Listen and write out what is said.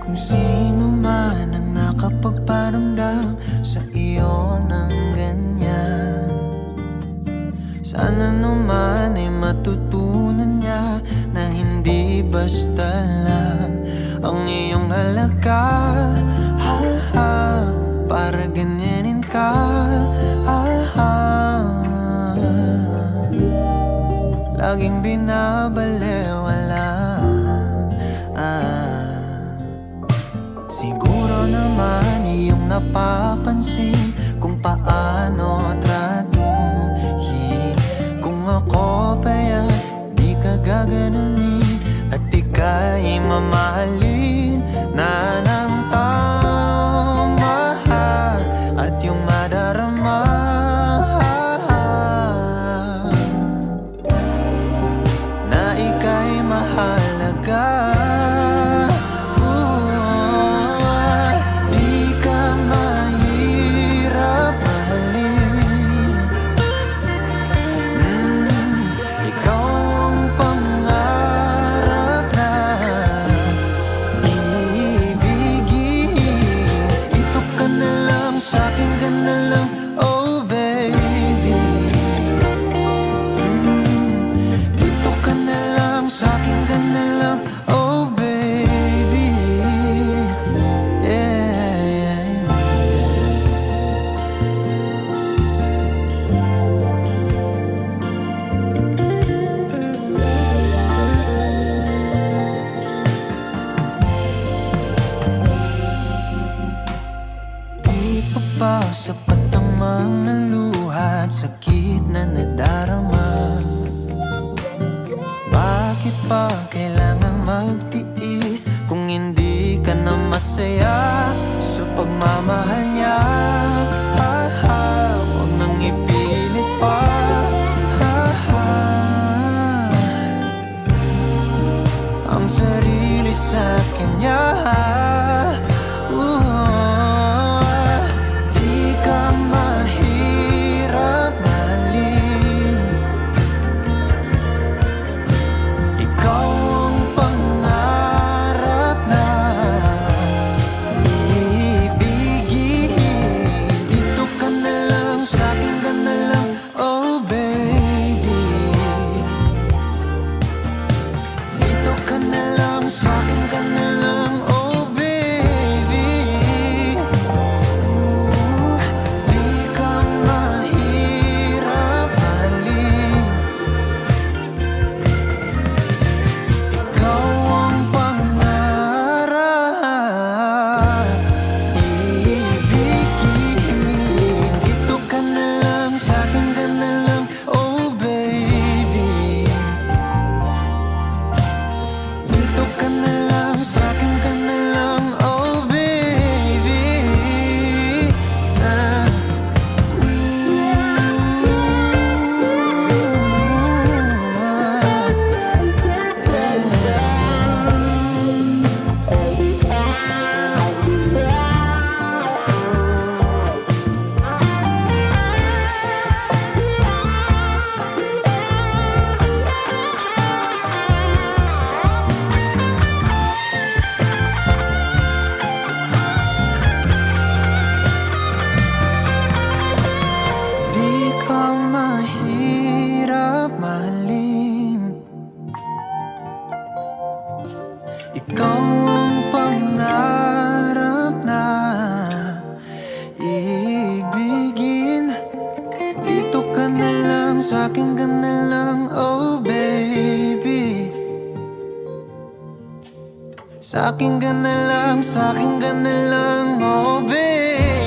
Kung sino man ang nakapagparamdam sa iyo ng ganyan, sana naman ay matutunan niya na hindi basta lang ang iyong halaga. Para ganyanin ka, laging binabalewala. Siguro naman iyong napapansin kung paano tratuhin. Kung ako pa yan, di ka gaganunin at ika'y mamahalin na ng mahal at yung madarama na ika'y mahalaga. Sapat ang mga luha at sakit na nadarama. Bakit pa kailangang magtiis kung hindi ka na masaya sa pagmamahal niya? Huwag nang ipilit pa. Ang sarili sa kanya. Ikaw ang pangarap na ibigin. Dito ka na lang, sa'kin ka na lang, oh baby. Sa'kin ka na lang, sa'kin ka na lang, oh baby.